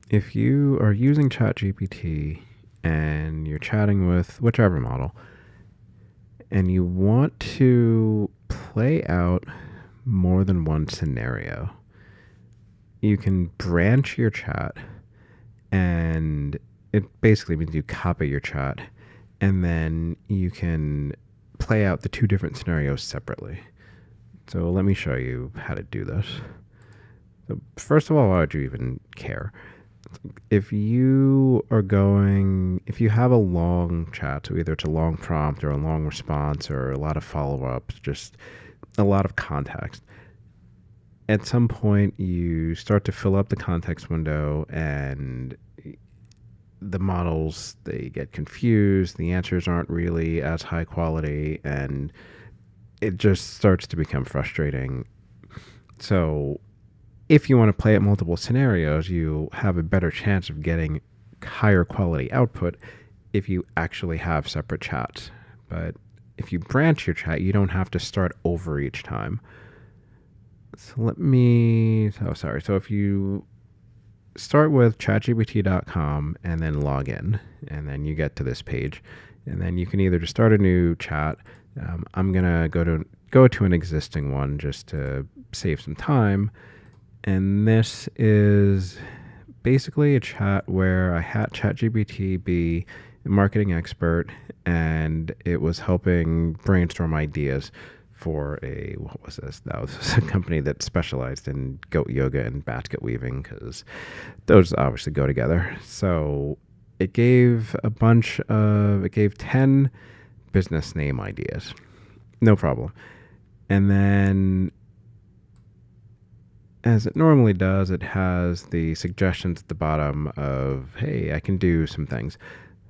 if you are using ChatGPT and you're chatting with whichever model and you want to play out more than one scenario, you can branch your chat, and it basically means you copy your chat and then you can play out the two different scenarios separately. So let me show you how to do this. So first of all, why would you even care? If you have a long chat, so either it's a long prompt or a long response or a lot of follow-ups, just a lot of context, at some point you start to fill up the context window and the models, they get confused, the answers aren't really as high quality, and it just starts to become frustrating. So if you want to play at multiple scenarios, you have a better chance of getting higher quality output if you actually have separate chats. But if you branch your chat, you don't have to start over each time. So So if you start with chatgpt.com and then log in, and then you get to this page, and then you can either just start a new chat. I'm going to go to an existing one just to save some time. And this is basically a chat where I had ChatGPT be a marketing expert, and it was helping brainstorm ideas for what was this? That was a company that specialized in goat yoga and basket weaving, because those obviously go together. So it gave 10 business name ideas. No problem. And then, as it normally does, it has the suggestions at the bottom of, hey, I can do some things.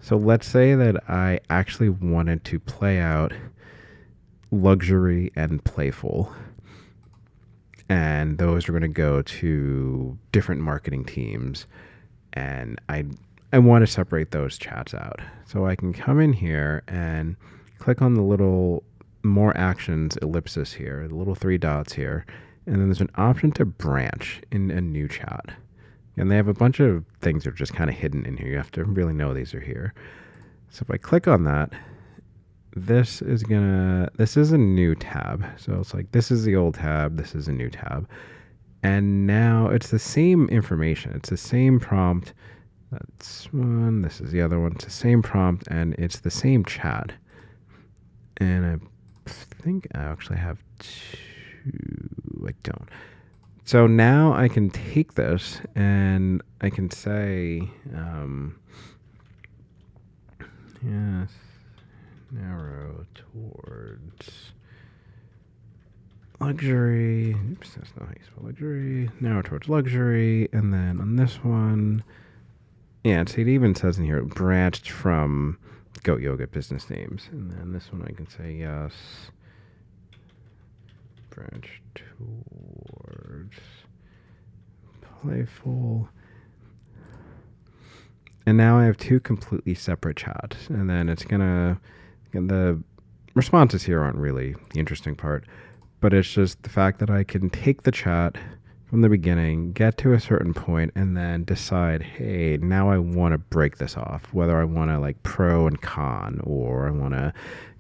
So let's say that I actually wanted to play out luxury and playful, and those are going to go to different marketing teams, and I want to separate those chats out. So I can come in here and click on the little more actions ellipsis here, the little three dots here, and then there's an option to branch in a new chat. And they have a bunch of things that are just kind of hidden in here. You have to really know these are here. So if I click on that, this is a new tab. So it's like, this is the old tab, this is a new tab. And now it's the same information. It's the same prompt. That's one, this is the other one. It's the same prompt, and it's the same chat. And I think I actually have two. I don't. So now I can take this and I can say, yes, narrow towards luxury. Oops, that's not how you spell luxury. Narrow towards luxury. And then on this one, yeah, so it even says in here, it branched from goat yoga business names. And then this one I can say, yes, branch towards playful. And now I have two completely separate chats. And then the responses here aren't really the interesting part, but it's just the fact that I can take the chat from the beginning, get to a certain point, and then decide, hey, now I want to break this off, whether I want to like pro and con, or I want to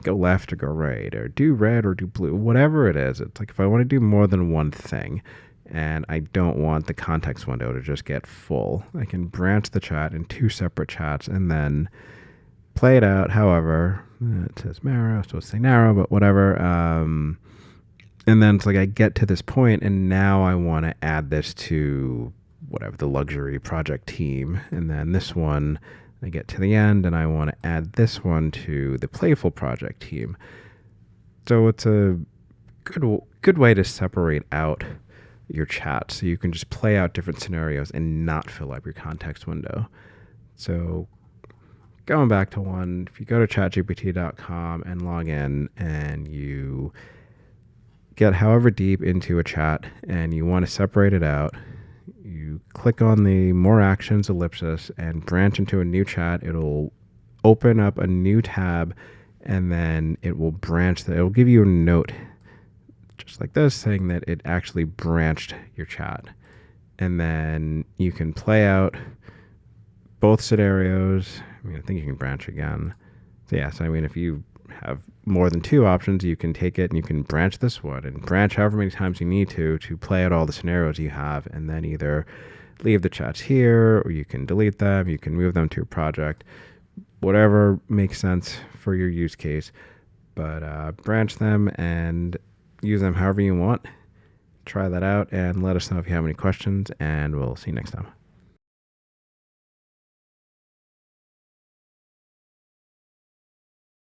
go left or go right, or do red or do blue, whatever it is. It's like, if I want to do more than one thing and I don't want the context window to just get full, I can branch the chat in two separate chats and then play it out. However, it says narrow, I'm supposed to say narrow, but whatever. And then it's like, I get to this point and now I want to add this to whatever, the luxury project team. And then this one, I get to the end and I want to add this one to the playful project team. So it's a good way to separate out your chat, so you can just play out different scenarios and not fill up your context window. So going back to one, if you go to chatgpt.com and log in and you get however deep into a chat and you want to separate it out, you click on the more actions ellipsis and branch into a new chat. It'll open up a new tab, and then it will branch that. It'll give you a note just like this saying that it actually branched your chat. and then you can play out both scenarios. I mean, I think you can branch again. So yes, I mean, if you have more than two options, you can take it and you can branch this one and branch however many times you need to play out all the scenarios you have, and then either leave the chats here or you can delete them, you can move them to a project, whatever makes sense for your use case. But branch them and use them however you want. Try that out and let us know if you have any questions, and we'll see you next time.